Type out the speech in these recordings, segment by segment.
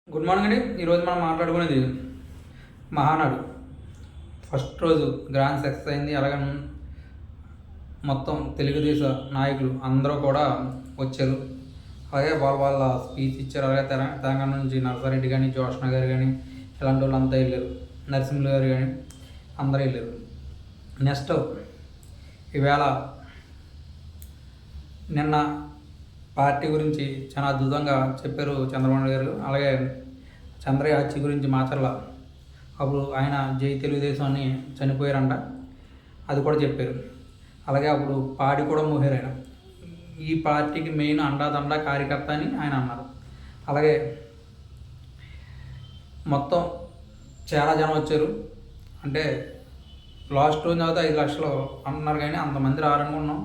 Good morning అండి. ఈరోజు మనం మాట్లాడుకునేది మహానాడు ఫస్ట్ రోజు గ్రాండ్ సక్సెస్ అయింది. అలాగే మొత్తం తెలుగుదేశ నాయకులు అందరూ కూడా వచ్చారు. అలాగే వాళ్ళ స్పీచ్ ఇచ్చారు. అలాగే తెలంగాణ నుంచి నర్సారెడ్డి కానీ, జోష్ణ గారు కానీ, ఇలాంటి వాళ్ళు అంతా వెళ్ళారు. నరసింహులు గారు కానీ అందరూ వెళ్ళారు. నెక్స్ట్ ఈవేళ నిన్న పార్టీ గురించి చాలా అద్భుతంగా చెప్పారు చంద్రబాబు గారు. అలాగే చంద్రయాచి గురించి మాచర్ల అప్పుడు ఆయన జై తెలుగుదేశం అని చనిపోయారంట, అది కూడా చెప్పారు. అలాగే అప్పుడు పాడి కూడా మోహారు ఆయన. ఈ పార్టీకి మెయిన్ అండాదండ కార్యకర్త అని ఆయన అన్నారు. అలాగే మొత్తం చాలా జనం వచ్చారు. అంటే లాస్ట్ రోజు తర్వాత 5 లక్షలు అంటున్నారు కానీ అంతమంది రారనుకున్నాం.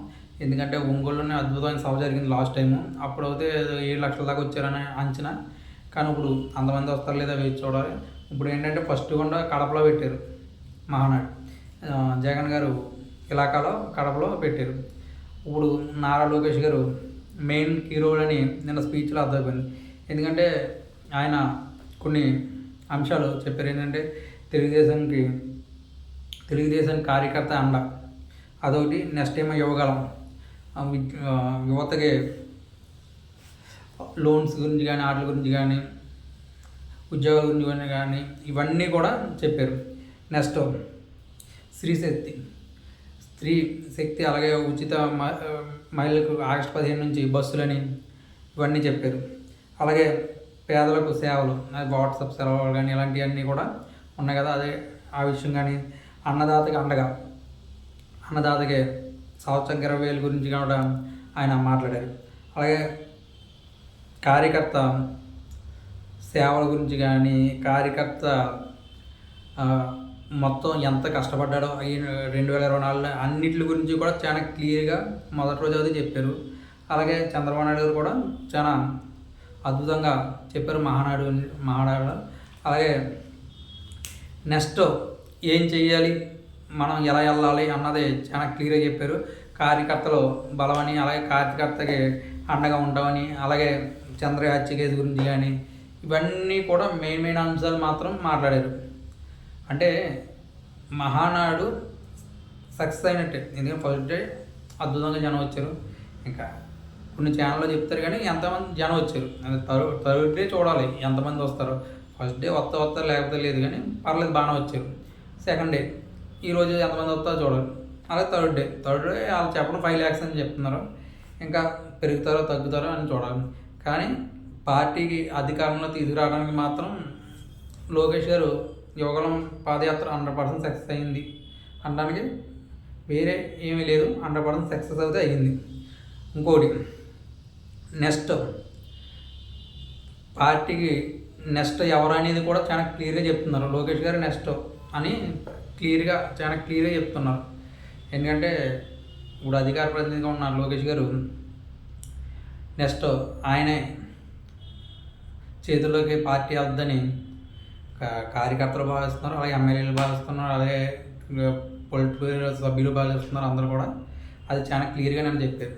ఎందుకంటే ఒంగోలులోనే అద్భుతమైన సభ జరిగింది లాస్ట్ టైము. అప్పుడు అయితే 7 లక్షల దాకా వచ్చారని అంచనా. కానీ ఇప్పుడు అంతమంది వస్తారు లేదా వేచి చూడాలి. ఇప్పుడు ఏంటంటే ఫస్ట్ కూడా కడపలో పెట్టారు మహానాడు. జగన్ గారు ఇలాకాలో కడపలో పెట్టారు. ఇప్పుడు నారా లోకేష్ గారు మెయిన్ హీరోలు అని నిన్న స్పీచ్లో అర్థమైపోయింది. ఎందుకంటే ఆయన కొన్ని అంశాలు చెప్పారు. ఏంటంటే తెలుగుదేశం కార్యకర్త అండ అదొకటి. నెక్స్ట్ ఏమో యువగలం, యువతకి లోన్స్ గురించి కానీ, వాటి గురించి కానీ, ఉద్యోగాల గురించి కానీ ఇవన్నీ కూడా చెప్పారు. నెక్స్ట్ స్త్రీ శక్తి, అలాగే ఉచిత మహిళలకు ఆగస్టు 15 నుంచి బస్సులని ఇవన్నీ చెప్పారు. అలాగే పేదలకు సేవలు, వాట్సాప్ సేవలు కానీ ఇలాంటివన్నీ కూడా ఉన్నాయి కదా, అదే ఆ విషయం కానీ, అన్నదాతకి అండగా, అన్నదాతకి సంవత్సరం 20,000 గురించి కూడా ఆయన మాట్లాడారు. అలాగే కార్యకర్త సేవల గురించి కానీ, కార్యకర్త మొత్తం ఎంత కష్టపడ్డాడో ఈ 2024 అన్నిటి గురించి కూడా చాలా క్లియర్గా మొదటి రోజు అయితే చెప్పారు. అలాగే చంద్రబాబు నాయుడు గారు కూడా చాలా అద్భుతంగా చెప్పారు మహానాడు. అలాగే నెక్స్ట్ ఏం చెయ్యాలి, మనం ఎలా వెళ్ళాలి అన్నది చాలా క్లియర్గా చెప్పారు. కార్యకర్తలు బలమని, అలాగే కార్యకర్తకి అండగా ఉంటామని, అలాగే చంద్రయాచి కేసు గురించి కానీ ఇవన్నీ కూడా మెయిన్ అంశాలు మాత్రం మాట్లాడారు. అంటే మహానాడు సక్సెస్ అయినట్టే. ఎందుకంటే ఫస్ట్ డే అద్భుతంగా జనం వచ్చారు. ఇంకా కొన్ని ఛానల్లో చెప్తారు కానీ ఎంతమంది జనం వచ్చారు థర్డ్ డే చూడాలి ఎంతమంది వస్తారో. ఫస్ట్ డే వస్తారు లేకపోతే లేదు, కానీ పర్లేదు బాగానే వచ్చారు. సెకండ్ డే ఈరోజు ఎంతమంది వస్తారో చూడాలి. అలాగే థర్డ్ డే వాళ్ళు చెప్పడం 5 lakhs అని చెప్తున్నారు. ఇంకా పెరుగుతారో తగ్గుతారో అని చూడాలి. కానీ పార్టీకి అధికారంలో తీసుకురావడానికి మాత్రం లోకేష్ గారు యువగలం పాదయాత్ర 100% సక్సెస్ అయింది అనడానికి వేరే ఏమీ లేదు. 100% సక్సెస్ అయితే అయ్యింది. ఇంకోటి నెక్స్ట్ పార్టీకి నెక్స్ట్ ఎవరు అనేది కూడా చాలా క్లియర్గా చెప్తున్నారు. లోకేష్ గారు నెక్స్ట్ అని చాలా క్లియర్గా చెప్తున్నారు. ఎందుకంటే ఇప్పుడు అధికార ప్రతినిధిగా ఉన్నారు లోకేష్ గారు. నెక్స్ట్ ఆయనే చేతుల్లోకి పార్టీ వద్దని కార్యకర్తలు భావిస్తున్నారు, అలాగే ఎమ్మెల్యేలు భావిస్తున్నారు, అలాగే పొలిటికల్ సభ్యులు భావిస్తున్నారు. అందరూ కూడా అది చాలా క్లియర్గా నేను చెప్పారు.